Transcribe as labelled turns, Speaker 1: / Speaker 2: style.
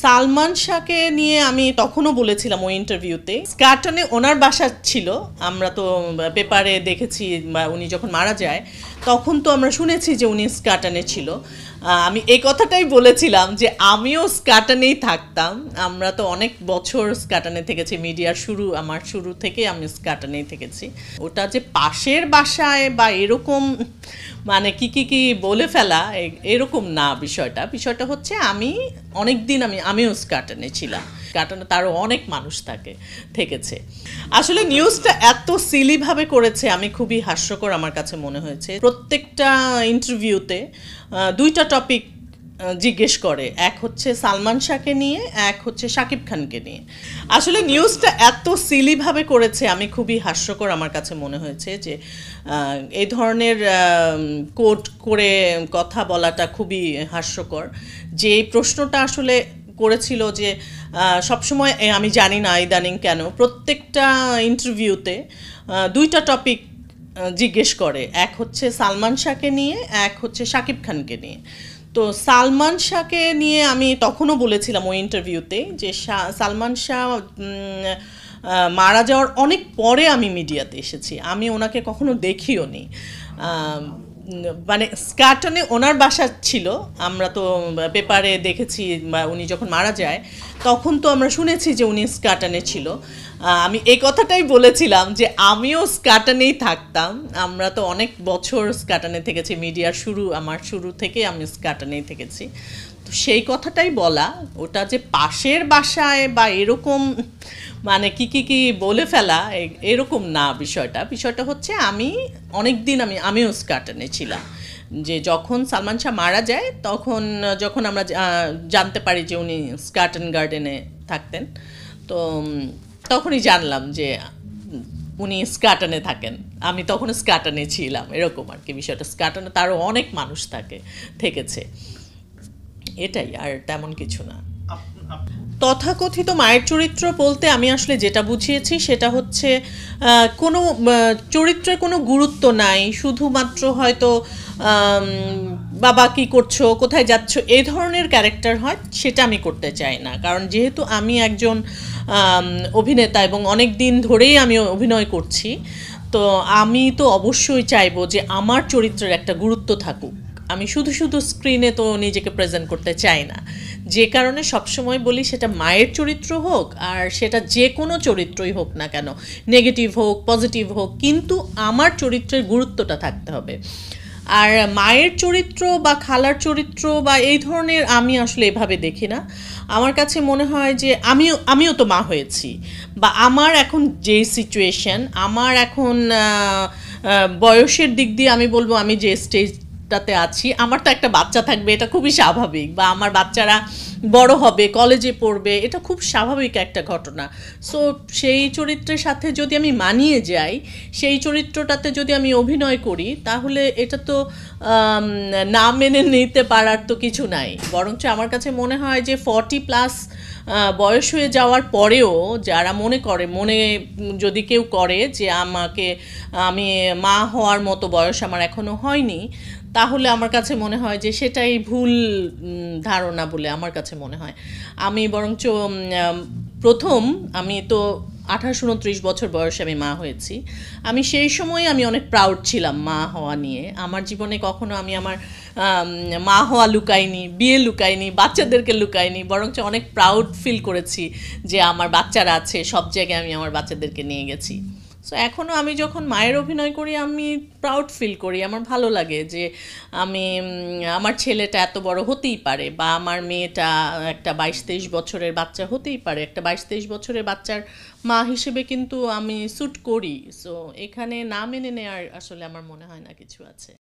Speaker 1: সালমান শাহকে নিয়ে আমি তখনও বলেছিলাম ওই ইন্টারভিউতে, স্কাটনে ওনার বাসা ছিল, আমরা তো পেপারে দেখেছি, বা উনি যখন মারা যায় তখন তো আমরা শুনেছি যে উনি স্কাটনে ছিল। আমি এই কথাটাই বলেছিলাম যে আমিও স্কাটনেই থাকতাম, আমরা তো অনেক বছর স্কাটনে থেকেছি, মিডিয়ার আমার শুরু থেকে আমি স্কাটনেই থেকেছি। ওটা যে পাশের বাসায় বা এরকম মানে কি বলে ফেলা এরকম না, বিষয়টা হচ্ছে আমি অনেক দিন আমিও স্কাটনে ছিলাম, স্কাটনে তারও অনেক মানুষ থেকেছে। আসলে নিউজটা এত সিলিভাবে করেছে, আমি খুবই হাস্যকর আমার কাছে মনে হয়েছে। প্রত্যেকটা ইন্টারভিউতে দুইটা টপিক জিজ্ঞেস করে, এক হচ্ছে সালমান শাহকে নিয়ে, এক হচ্ছে শাকিব খানকে নিয়ে। আসলে নিউজটা এত সিলিভাবে করেছে, আমি খুবই হাস্যকর আমার কাছে মনে হয়েছে যে এই ধরনের কোট করে কথা বলাটা খুবই হাস্যকর। যে প্রশ্নটা আসলে করেছিল যে সবসময় আমি জানি না ইদানিং কেন প্রত্যেকটা ইন্টারভিউতে দুইটা টপিক জিজ্ঞেস করে, এক হচ্ছে সালমান শাহকে নিয়ে, এক হচ্ছে শাকিব খানকে নিয়ে। তো সালমান শাহকে নিয়ে আমি তখনও বলেছিলাম ওই ইন্টারভিউতে যে সালমান শাহ মারা যাওয়ার অনেক পরে আমি মিডিয়াতে এসেছি, আমি ওনাকে কখনো দেখিও নি। মানে স্কাটনে ওনার বাসা ছিল, আমরা তো পেপারে দেখেছি, বা উনি যখন মারা যায় তখন তো আমরা শুনেছি যে উনি স্কাটনে ছিল। আমি এই কথাটাই বলেছিলাম যে আমিও স্কাটনেই থাকতাম, আমরা তো অনেক বছর স্কাটনে থেকেছি, মিডিয়ার আমার শুরু থেকে আমি স্কাটনেই থেকেছি। তো সেই কথাটাই বলা, ওটা যে পাশের বাসায় বা এরকম মানে কি বলে ফেলা এরকম না, বিষয়টা হচ্ছে আমি অনেক দিন আমিও স্কাটনে ছিলাম। যে যখন সালমান শাহ মারা যায় যখন আমরা জানতে পারি যে উনি স্কাটন গার্ডেনে থাকতেন, তো তখনই জানলাম যে উনি স্কাটনে থাকেন, আমি তখন স্কাটনে ছিলাম, এরকম আর কি বিষয়টা। স্কাটনে তারও অনেক মানুষ থেকেছে, এটাই, আর তেমন কিছু না। তথাকথিত মায়ের চরিত্র বলতে আমি আসলে যেটা বুঝিয়েছি সেটা হচ্ছে কোনো চরিত্রের কোনো গুরুত্ব নাই, শুধুমাত্র হয়তো বাবা কি করছো, কোথায় যাচ্ছ, এই ধরনের ক্যারেক্টার হয়, সেটা আমি করতে চাই না। কারণ যেহেতু আমি একজন অভিনেতা এবং অনেক দিন ধরেই আমি অভিনয় করছি, তো আমি তো অবশ্যই চাইবো যে আমার চরিত্রের একটা গুরুত্ব থাকুক। আমি শুধু স্ক্রিনে তো নিজেকে প্রেজেন্ট করতে চাই না, যে কারণে সবসময় বলি সেটা মায়ের চরিত্র হোক আর সেটা যে কোনো চরিত্রই হোক না কেন, নেগেটিভ হোক পজিটিভ হোক, কিন্তু আমার চরিত্রের গুরুত্বটা থাকতে হবে। আর মায়ের চরিত্র বা খালার চরিত্র বা এই ধরনের আমি আসলে এভাবে দেখি না। আমার কাছে মনে হয় যে আমিও তো মা হয়েছি, বা আমার এখন যে সিচুয়েশন, আমার এখন বয়সের দিক দিয়ে আমি বলবো আমি যে স্টেজটাতে আছি, আমার তো একটা বাচ্চা থাকবে, এটা খুবই স্বাভাবিক, বা আমার বাচ্চারা বড় হবে, কলেজে পড়বে, এটা খুব স্বাভাবিক একটা ঘটনা। সো সেই চরিত্রের সাথে যদি আমি মানিয়ে যাই, সেই চরিত্রটাতে যদি আমি অভিনয় করি, তাহলে এটা তো না মেনে নিতে পারার তো কিছু নাই। বরঞ্চ আমার কাছে মনে হয় যে 40+ বয়স হয়ে যাওয়ার পরেও যারা মনে যদি কেউ করে যে আমি মা হওয়ার মতো বয়স আমার এখনও হয়নি, তাহলে আমার কাছে মনে হয় যে সেটাই ভুল ধারণা বলে আমার কাছে মনে হয়। আমি বরঞ্চ প্রথম আমি তো 28-29 বছর বয়সে আমি মা হয়েছি। আমি সেই সময় আমি অনেক প্রাউড ছিলাম মা হওয়া নিয়ে। আমার জীবনে কখনো আমি আমার মা হওয়া লুকাইনি, বিয়ে লুকাইনি, বাচ্চাদেরকে লুকাইনি, বরঞ্চ অনেক প্রাউড ফিল করেছি যে আমার বাচ্চারা আছে, সব জায়গায় আমি আমার বাচ্চাদেরকে নিয়ে গেছি। সো এখনও আমি যখন মায়ের অভিনয় করি আমি প্রাউড ফিল করি, আমার ভালো লাগে যে আমার ছেলেটা এত বড় হতেই পারে, বা আমার মেয়েটা একটা 22-23 বছরের বাচ্চা হতেই পারে, একটা 22-23 বছরের বাচ্চার মা হিসেবে কিন্তু আমি স্যুট করি। সো এখানে না মেনে নেওয়ার আসলে আমার মনে হয় না কিছু আছে।